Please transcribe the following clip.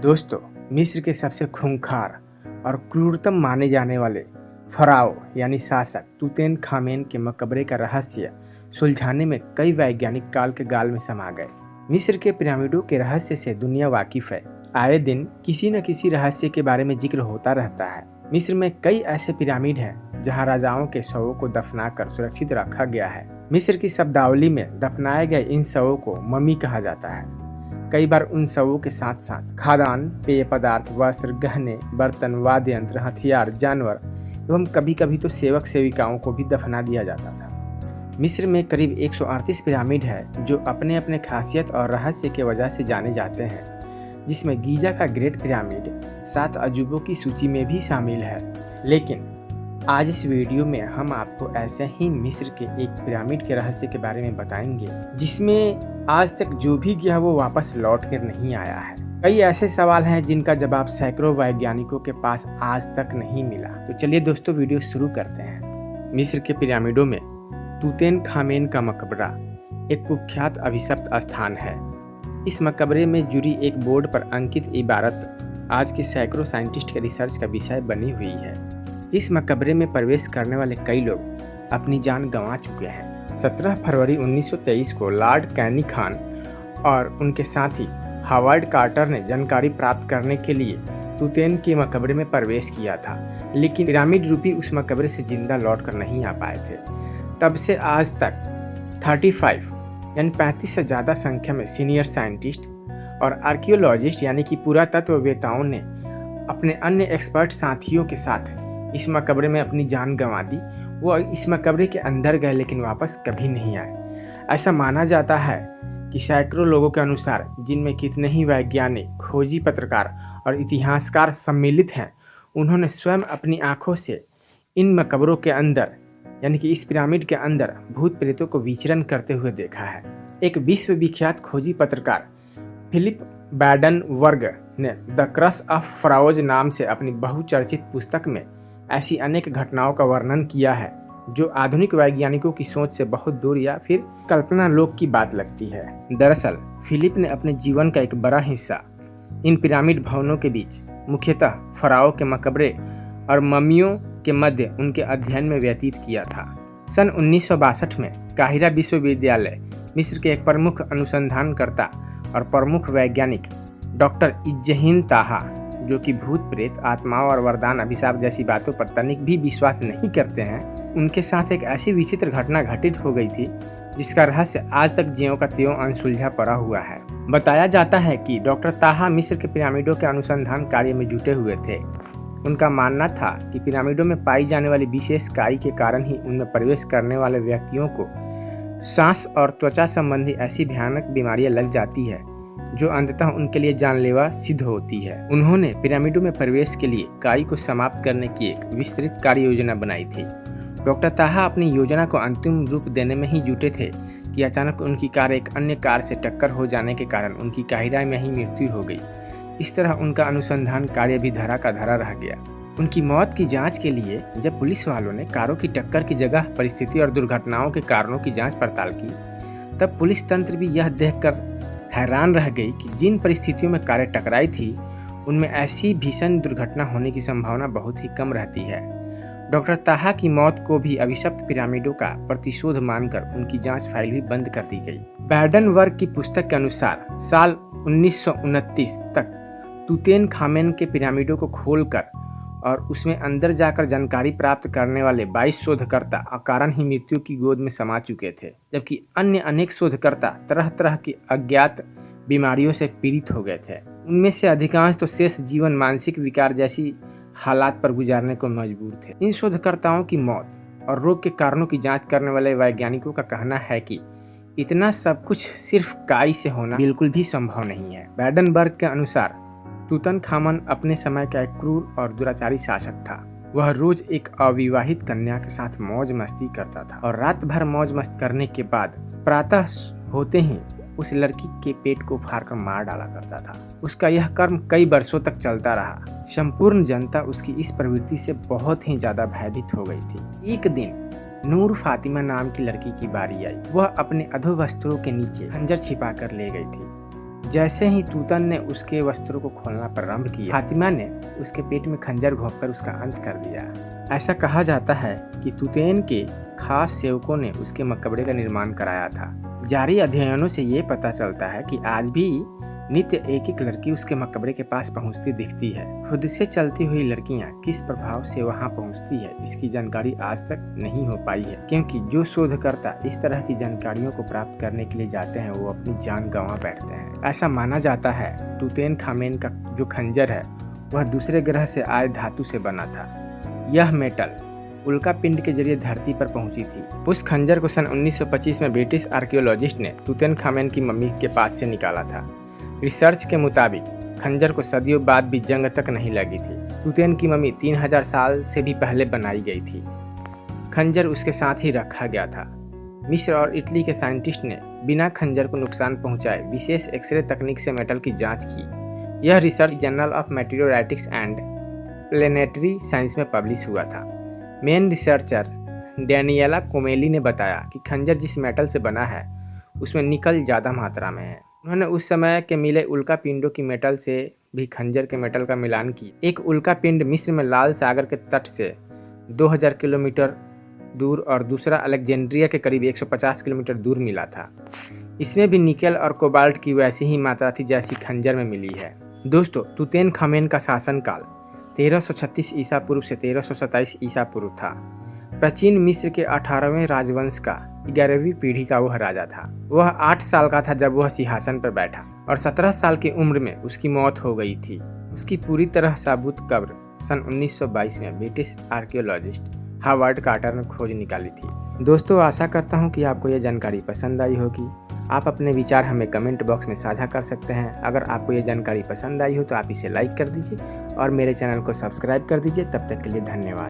दोस्तों, मिस्र के सबसे खूंखार और क्रूरतम माने जाने वाले फराओ यानी शासक तूतेनखामेन के मकबरे का रहस्य सुलझाने में कई वैज्ञानिक काल के गाल में समा गए। मिस्र के पिरामिडों के रहस्य से दुनिया वाकिफ है। आए दिन किसी न किसी रहस्य के बारे में जिक्र होता रहता है। मिस्र में कई ऐसे पिरामिड हैं जहां राजाओं के शवों को दफनाकर सुरक्षित रखा गया है। मिस्र की शब्दावली में दफनाए गए इन शवों को मम्मी कहा जाता है। कई बार उन शवों के साथ साथ खाद्यान्न, पेय पदार्थ, वस्त्र, गहने, बर्तन, वाद्य यंत्र, हथियार, जानवर एवं कभी कभी तो सेवक सेविकाओं को भी दफना दिया जाता था। मिस्र में करीब 138 पिरामिड है जो अपने अपने खासियत और रहस्य के वजह से जाने जाते हैं, जिसमें गीजा का ग्रेट पिरामिड 7 अजूबों की सूची में भी शामिल है। लेकिन आज इस वीडियो में हम आपको ऐसे ही मिस्र के एक पिरामिड के रहस्य के बारे में बताएंगे जिसमें आज तक जो भी गया वो वापस लौट कर नहीं आया है। कई ऐसे सवाल हैं जिनका जवाब सैकड़ों वैज्ञानिकों के पास आज तक नहीं मिला। तो चलिए दोस्तों, वीडियो शुरू करते हैं। मिस्र के पिरामिडों में तूतेनखामेन का मकबरा एक कुख्यात अभिशप्त स्थान है। इस मकबरे में जुड़ी एक बोर्ड पर अंकित इबारत आज के सैकड़ों साइंटिस्ट के रिसर्च का विषय बनी हुई है। इस मकबरे में प्रवेश करने वाले कई लोग अपनी जान गंवा चुके हैं। 17 फरवरी 1923 को लॉर्ड कैनी खान और उनके साथी हावर्ड कार्टर ने जानकारी प्राप्त करने के लिए तूतेन के मकबरे में प्रवेश किया था, लेकिन पिरामिड रूपी उस मकबरे से जिंदा लौटकर नहीं आ पाए थे। तब से आज तक 35 यानी 35 से ज़्यादा संख्या में सीनियर साइंटिस्ट और आर्कियोलॉजिस्ट यानी कि पुरातत्ववेताओं ने अपने अन्य एक्सपर्ट साथियों के साथ इस मकबरे में अपनी जान गंवा दी। वो इस मकबरे के अंदर गए लेकिन वापस कभी नहीं आए। ऐसा माना जाता है कि सैकड़ों लोगों के अनुसार, जिनमें कितने ही वैज्ञानिक, खोजी, पत्रकार और इतिहासकार सम्मिलित हैं, उन्होंने स्वयं अपनी आंखों से इन मकबरों के अंदर यानी कि इस पिरामिड के अंदर भूत प्रेतों को विचरण करते हुए देखा है। एक विश्वविख्यात खोजी पत्रकार फिलिप बैडनवर्ग ने द क्रश ऑफ फराओज नाम से अपनी बहुचर्चित पुस्तक में ऐसी अनेक घटनाओं का वर्णन किया है जो आधुनिक वैज्ञानिकों की सोच से बहुत दूर या फिर कल्पना लोक की बात लगती है। दरअसल फिलिप ने अपने जीवन का एक बड़ा हिस्सा इन पिरामिड भवनों के बीच, मुख्यतः फराओ के मकबरे और मम्मियों के मध्य उनके अध्ययन में व्यतीत किया था। सन 1962 में काहिरा विश्वविद्यालय मिस्र के एक प्रमुख अनुसंधानकर्ता और प्रमुख वैज्ञानिक डॉक्टर इज्जहीन ताहा, जो कि भूत प्रेत, आत्माओं और वरदान अभिशाप जैसी बातों पर तनिक भी विश्वास नहीं करते हैं, उनके साथ एक ऐसी विचित्र घटना घटित हो गई थी जिसका रहस्य आज तक ज्यों का त्यों अनसुलझा पड़ा हुआ है। बताया जाता है कि डॉक्टर ताहा मिस्र के पिरामिडों के अनुसंधान कार्य में जुटे हुए थे। उनका मानना था कि पिरामिडों में पाई जाने वाली विशेष काई के कारण ही उनमें प्रवेश करने वाले व्यक्तियों को सांस और त्वचा संबंधी ऐसी भयानक बीमारियां लग जाती है जो अंततः उनके लिए जानलेवा सिद्ध होती है। उन्होंने पिरामिडों में प्रवेश के लिए काई को समाप्त करने की एक विस्तृत कार्य योजना बनाई थी। डॉक्टर ताहा अपनी योजना को अंतिम रूप देने में ही जुटे थे कि अचानक उनकी कार एक अन्य कार से टक्कर हो जाने के कारण उनकी काहिरा में ही मृत्यु हो गई। इस तरह उनका अनुसंधान कार्य भी धरा का धरा रह गया। उनकी मौत की जांच के लिए जब पुलिस वालों ने कारों की टक्कर की जगह परिस्थिति और दुर्घटनाओं के कारणों की जांच पड़ताल की, तब पुलिस तंत्र भी यह देखकर हैरान रह गई कि जिन परिस्थितियों में कारें टकराई थी उनमें ऐसी भीषण दुर्घटना होने की संभावना बहुत ही कम रहती है। डॉक्टर ताहा की मौत को भी अभिशप्त पिरामिडों का प्रतिशोध मानकर उनकी जांच फाइल भी बंद कर दी गई। बैडनवर्ग की पुस्तक के अनुसार साल 1929 तक तूतेनखामेन के पिरामिडों को खोलकर और उसमें अंदर जाकर जानकारी प्राप्त करने वाले 22 शोधकर्ता अकारण ही मृत्यु की गोद में समा चुके थे, जबकि अन्य अनेक शोधकर्ता तरह तरह की अज्ञात बीमारियों से पीड़ित हो गए थे। उनमें से अधिकांश तो शेष जीवन मानसिक विकार जैसी हालात पर गुजारने को मजबूर थे। इन शोधकर्ताओं की मौत और रोग के कारणों की जांच करने वाले वैज्ञानिकों का कहना है कि इतना सब कुछ सिर्फ काई से होना बिल्कुल भी संभव नहीं है। बैडनबर्ग के अनुसार तूतनखामन अपने समय का एक क्रूर और दुराचारी शासक था। वह रोज एक अविवाहित कन्या के साथ मौज मस्ती करता था और रात भर मौज मस्त करने के बाद प्रातः होते ही उस लड़की के पेट को फाड़कर मार डाला करता था। उसका यह कर्म कई वर्षों तक चलता रहा। संपूर्ण जनता उसकी इस प्रवृत्ति से बहुत ही ज्यादा भयभीत हो गई थी। एक दिन नूर फातिमा नाम की लड़की की बारी आई। वह अपने अधोवस्त्रों के नीचे खंजर छिपा कर ले गई थी। जैसे ही तूतन ने उसके वस्त्रों को खोलना प्रारंभ किया, फातिमा ने उसके पेट में खंजर घोंपकर उसका अंत कर दिया। ऐसा कहा जाता है कि तुतैन के खास सेवकों ने उसके मकबरे का निर्माण कराया था। जारी अध्ययनों से ये पता चलता है कि आज भी नित्य एक एक लड़की उसके मकबरे के पास पहुंचती दिखती है। खुद से चलती हुई लड़कियां किस प्रभाव से वहां पहुंचती है, इसकी जानकारी आज तक नहीं हो पाई है, क्योंकि जो शोधकर्ता इस तरह की जानकारियों को प्राप्त करने के लिए जाते हैं वो अपनी जान गंवा बैठते हैं। ऐसा माना जाता है तुतैन खामेन का जो खंजर है वह दूसरे ग्रह से आए धातु से बना था। यह मेटल उल्का पिंड के जरिए धरती पर पहुंची थी। उस खंजर को सन 1925 में ब्रिटिश आर्कियोलॉजिस्ट ने तुतैन खामेन की मम्मी के पास से निकाला था। रिसर्च के मुताबिक खंजर को सदियों बाद भी जंग तक नहीं लगी थी। तुतैन की मम्मी 3000 साल से भी पहले बनाई गई थी। खंजर उसके साथ ही रखा गया था। मिस्र और इटली के साइंटिस्ट ने बिना खंजर को नुकसान पहुंचाए विशेष एक्सरे तकनीक से मेटल की जांच की। यह research journal of meteoritics and planetary science में पब्लिश हुआ था। मेन रिसर्चर डैनियला कोमेली ने बताया कि खंजर जिस मेटल से बना है उसमें निकल ज़्यादा मात्रा में है। उन्होंने उस समय के मिले उल्का पिंडों की मेटल से भी खंजर के मेटल का मिलान किया। एक उल्का पिंड मिस्र में लाल सागर के तट से 2000 किलोमीटर दूर और दूसरा अलेक्जेंड्रिया के करीब 150 किलोमीटर दूर मिला था। इसमें भी निकेल और कोबाल्ट की वैसी ही मात्रा थी जैसी खंजर में मिली है। दोस्तों, तुतैन खामेन का शासनकाल 1336 ईसा पूर्व से 1327 ईसा पूर्व था। प्राचीन मिस्र के 18वें राजवंश का 11वीं पीढ़ी का वह राजा था। वह 8 साल का था जब वह सिंहासन पर बैठा और 17 साल की उम्र में उसकी मौत हो गई थी। उसकी पूरी तरह साबुत कब्र सन 1922 में ब्रिटिश आर्कियोलॉजिस्ट हावर्ड कार्टर ने खोज निकाली थी। दोस्तों, आशा करता हूँ कि आपको यह जानकारी पसंद आई होगी। आप अपने विचार हमें कमेंट बॉक्स में साझा कर सकते हैं। अगर आपको ये जानकारी पसंद आई हो तो आप इसे लाइक कर दीजिए और मेरे चैनल को सब्सक्राइब कर दीजिए। तब तक के लिए धन्यवाद।